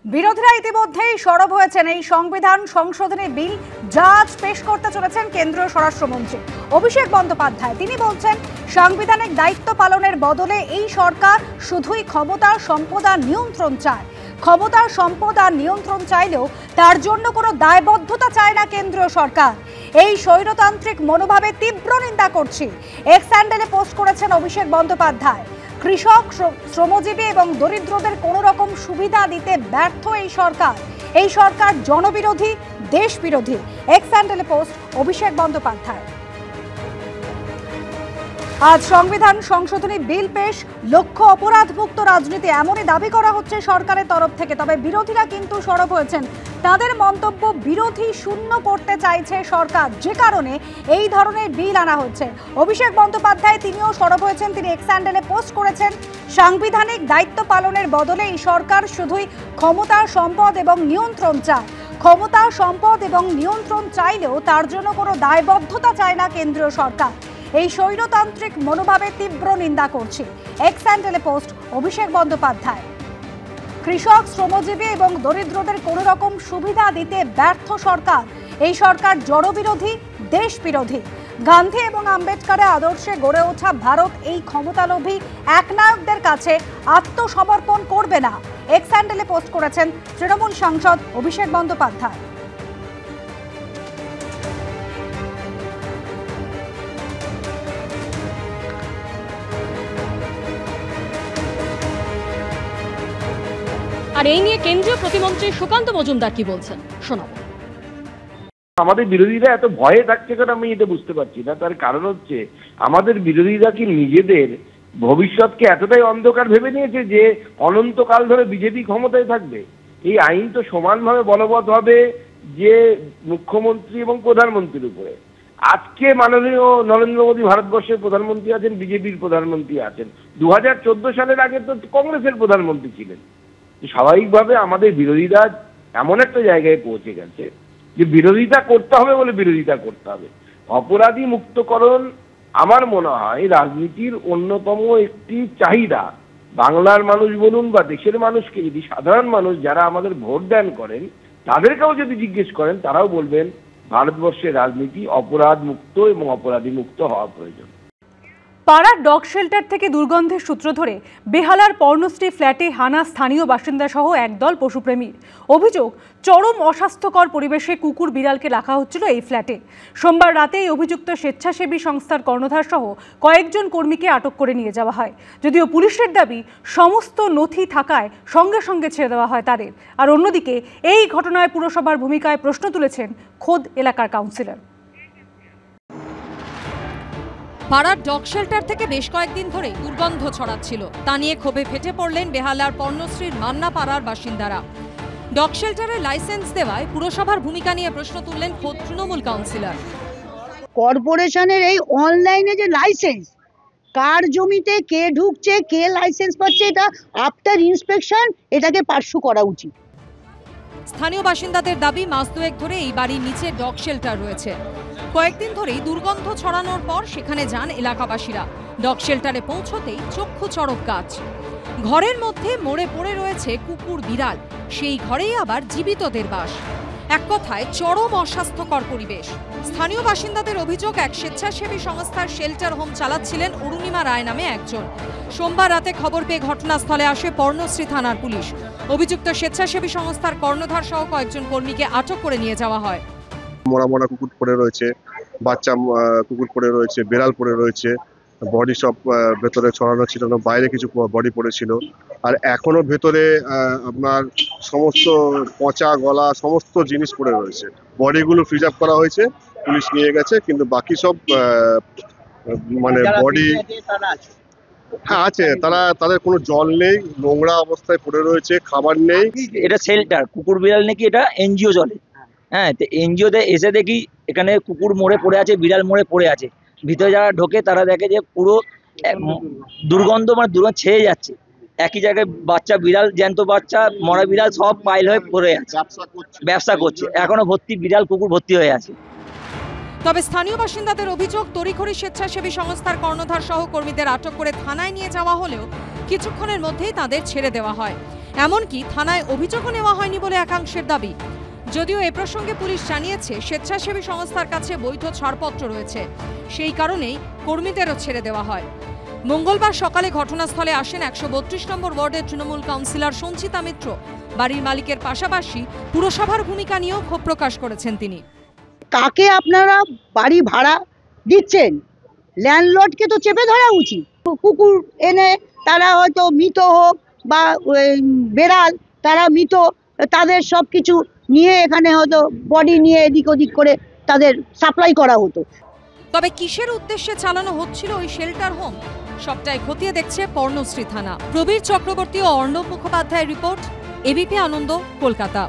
বিরোধীরা ইতিমধ্যেই সরব হয়েছেন এই সংবিধান সংশোধনী বিল যা আজ পেশ করতে চলেছেন কেন্দ্রীয় স্বরাষ্ট্রমন্ত্রী অভিষেক বন্দ্যোপাধ্যায়। তিনি বলছেন, সাংবিধানিক দায়িত্ব পালনের বদলে এই সরকার শুধুই ক্ষমতার সম্পদ আর নিয়ন্ত্রণ চায়। ক্ষমতার সম্পদ আর নিয়ন্ত্রণ চাইলেও তার জন্য কোনো দায়বদ্ধতা চায় না কেন্দ্রীয় সরকার। এই স্বৈরতান্ত্রিক মনোভাবে তীব্র নিন্দা করছি এক্স হ্যান্ডেলে পোস্ট করেছেন অভিষেক বন্দ্যোপাধ্যায়। কৃষক, শ্রমজীবী এবং দরিদ্রদের কোনো রকম সুবিধা দিতে ব্যর্থ এই সরকার জনবিরোধী, দেশ বিরোধী। এক্স হ্যান্ডেলে পোস্ট অভিষেক বন্দ্যোপাধ্যায়। আজ সংবিধান সংশোধনী বিল পেশ, লক্ষ্য অপরাধমুক্ত রাজনীতি, এমনই দাবি করা হচ্ছে সরকারের তরফ থেকে। তবে বিরোধীরা কিন্তু সরব হয়েছেন। তাদের মন্তব্য, বিরোধী শূন্য করতে চাইছে সরকার, যে কারণে এই ধরনের বিল আনা হচ্ছে। অভিষেক বন্দ্যোপাধ্যায় তিনিও সরব হয়েছেন। তিনি এক্স হ্যান্ডেলে পোস্ট করেছেন, সাংবিধানিক দায়িত্ব পালনের বদলে এই সরকার শুধুই ক্ষমতা, সম্পদ এবং নিয়ন্ত্রণ চায়। ক্ষমতা, সম্পদ এবং নিয়ন্ত্রণ চাইলেও তার জন্য কোনো দায়বদ্ধতা চায় না কেন্দ্রীয় সরকার। এই স্বৈরতান্ত্রিক মনোভাবে তীব্র নিন্দা করছি এক্স হ্যান্ডেলে পোস্ট অভিষেক বন্দ্যোপাধ্যায়। কৃষক, শ্রমজীবী এবং দরিদ্রদের কোনো রকম সুবিধা দিতে ব্যর্থ সরকার। এই সরকার জনবিরোধী, দেশ বিরোধী। গান্ধী এবং আম্বেদকরের আদর্শে গড়ে ওঠা ভারত এই ক্ষমতালোভী একনায়কদের কাছে আত্মসমর্পণ করবে না। এক্স হ্যান্ডেলে পোস্ট করেছেন তৃণমূল সাংসদ অভিষেক বন্দ্যোপাধ্যায়। আর এই নিয়ে কেন্দ্রীয় প্রতিমন্ত্রী সুকান্ত মজুমদার কি বলছেন শোনাবো। আমাদের বিরোধীরা এত ভয়ে থাকছে কেন আমি এটা বুঝতে পারছি না। তার কারণ হচ্ছে, আমাদের বিরোধীরা কি নিজেদের ভবিষ্যৎকে এতটাই অন্ধকার ভেবে নিয়েছে যে অনন্তকাল ধরে বিজেপি ক্ষমতায় থাকবে? এই আইন তো সমানভাবে বলবৎ হবে যে মুখ্যমন্ত্রী এবং প্রধানমন্ত্রীর উপরে। আজকে মাননীয় নরেন্দ্র মোদী ভারতবর্ষের প্রধানমন্ত্রী আছেন, বিজেপির প্রধানমন্ত্রী আছেন। 2014 সালের আগে তো কংগ্রেসের প্রধানমন্ত্রী ছিলেন। স্বাভাবিকভাবে আমাদের বিরোধীরা এমন একটা জায়গায় পৌঁছে গেছে যে বিরোধিতা করতে হবে বলে বিরোধিতা করতে হবে। অপরাধী মুক্তকরণ আমার মনে হয় রাজনীতির অন্যতম একটি চাহিদা। বাংলার মানুষ বলুন বা দেশের মানুষকে, যদি সাধারণ মানুষ যারা আমাদের ভোট দান করেন তাদেরকেও যদি জিজ্ঞেস করেন, তারাও বলবেন ভারতবর্ষের রাজনীতি অপরাধ মুক্ত এবং অপরাধী মুক্ত হওয়া প্রয়োজন। পাড়ার ডগ শেল্টার থেকে দুর্গন্ধের সূত্র ধরে বেহালার পর্ণশ্রী ফ্ল্যাটে হানা স্থানীয় বাসিন্দা সহ একদল পশুপ্রেমীর। অভিযোগ, চরম অস্বাস্থ্যকর পরিবেশে কুকুর বিড়ালকে রাখা হচ্ছিল এই ফ্ল্যাটে। সোমবার রাতে এই অভিযুক্ত স্বেচ্ছাসেবী সংস্থার কর্ণধার সহ কয়েকজন কর্মীকে আটক করে নিয়ে যাওয়া হয়। যদিও পুলিশের দাবি সমস্ত নথি থাকায় সঙ্গে সঙ্গে ছেড়ে দেওয়া হয় তাদের। আর অন্যদিকে এই ঘটনায় পুরসভার ভূমিকায় প্রশ্ন তুলেছেন খোদ এলাকার কাউন্সিলর। পাড়ার ডগ শেল্টার থেকে বেশ কয়েকদিন ধরে দুর্গন্ধ ছড়াচ্ছিল। তা নিয়ে ক্ষোভে ফেটে পড়লেন বেহালার পর্ণশ্রীর মান্না পাড়ার বাসিন্দারা। ডগ শেল্টারের লাইসেন্স দেওয়ায় পুরসভার ভূমিকা নিয়ে প্রশ্ন তুললেন খোদ তৃণমূল কাউন্সিলর। কর্পোরেশনের এই অনলাইনে যে লাইসেন্স, কার জমিতে কে ঢুকছে, কে লাইসেন্স পাচ্ছে, এটা আফটার ইন্সপেকশন এটাকে পার্শ্ব করা উচিত। স্থানীয় বাসিন্দাদের দাবি, মাস দুয়েক ধরে এই বাড়ির নিচে ডগ শেল্টার রয়েছে। কয়েকদিন ধরেই দুর্গন্ধ ছড়ানোর পর সেখানে যান এলাকাবাসীরা। ডগ শেল্টারে পৌঁছতেই চক্ষু চড়ক গাছ। ঘরের মধ্যে মরে পড়ে রয়েছে কুকুর বিড়াল, সেই ঘরেই আবার জীবিতদের বাস। এক কথায় চরম অস্বাস্থ্যকর পরিবেশ। স্থানীয় বাসিন্দাদের অভিযোগ, এক স্বেচ্ছাসেবী সংস্থার শেল্টার হোম চালাচ্ছিলেন অরুণিমা রায় নামে একজন। সোমবার রাতে খবর পেয়ে ঘটনাস্থলে আসে পর্ণশ্রী থানার পুলিশ। অভিযুক্ত স্বেচ্ছাসেবী সংস্থার কর্ণধার সহ কয়েকজন কর্মীকে আটক করে নিয়ে যাওয়া হয়। মরা মরা কুকুর পড়ে রয়েছে, বাচ্চা কুকুর পড়ে রয়েছে, বিড়াল পড়ে রয়েছে, বডি সব ভেতরে ছড়ানো ছিল, বাইরে কিছু বডি পড়েছিল। আর এখনো ভেতরে আপনার সমস্ত পচা গলা সমস্ত জিনিস পড়ে রয়েছে। বডিগুলো ফ্রিজ আপ করা হয়েছে, পুলিশ নিয়ে গেছে, কিন্তু বাকি সব মানে বডি হ্যাঁ আছে, তাদের কোনো জল নেই, নোংরা অবস্থায় পড়ে রয়েছে, খাবার নেই। এটা শেল্টার, কুকুর বিড়াল নাকি এটা এনজিও চলে। হ্যাঁ, তো এনজিওতে এসে দেখি এখানে কুকুর মরে পড়ে আছে, বিড়াল মরে পড়ে আছে। ভিতরে যারা ঢোকে তারা দেখে যে পুরো দুর্গন্ধ, মানে দুর্গন্ধ ছেয়ে যাচ্ছে। একই জায়গায় বাচ্চা বিড়াল, জ্যান্ত বাচ্চা, মরা বিড়াল সব পাইল হয়ে পড়ে আছে, ব্যবসা করছে। এখনো ভর্তি বিড়াল কুকুর ভর্তি হয়ে আছে। তবে স্থানীয় বাসিন্দাদের অভিযোগ, তড়িঘড়ি স্বেচ্ছাসেবী সংস্থার কর্ণধার সহ কর্মীদের আটক করে থানায় নিয়ে যাওয়া হলেও কিছুক্ষণের মধ্যেই তাদের ছেড়ে দেওয়া হয়। এমনকি থানায় অভিযোগও নেওয়া হয়নি বলে একাংশের দাবি। যদিও এ প্রসঙ্গে পুলিশ জানিয়েছে স্বেচ্ছাসেবী সংস্থার কাছে বৈধ ছাড়পত্র রয়েছে, সেই কারণেই কর্মীদেরও ছেড়ে দেওয়া হয়। মঙ্গলবার সকালে ঘটনাস্থলে আসেন 132 নম্বর ওয়ার্ডের তৃণমূল কাউন্সিলর সঞ্চিতা মিত্র। বাড়ির মালিকের পাশাপাশি পুরসভার ভূমিকা নিয়েও ক্ষোভ প্রকাশ করেছেন তিনি। কাকে আপনারা বাড়ি ভাড়া দিচ্ছেন? ল্যান্ডলর্ডকে তো চেপে ধরা উচিত। কুকুর এনে তারা হয়তো মৃত হোক বা বেড়াল তারা মৃত, তাদের সব কিছু নিয়ে এখানে হয়তো বডি নিয়ে এদিক ওদিক করে তাদের সাপ্লাই করা হতো। তবে কিসের উদ্দেশ্যে চালানো হচ্ছিল ওই শেল্টার হোম, সবটাই খতিয়ে দেখছে পর্ণশ্রী থানা। প্রবীর চক্রবর্তী ও অর্ণব মুখোপাধ্যায়ের রিপোর্ট, এবিপি আনন্দ, কলকাতা।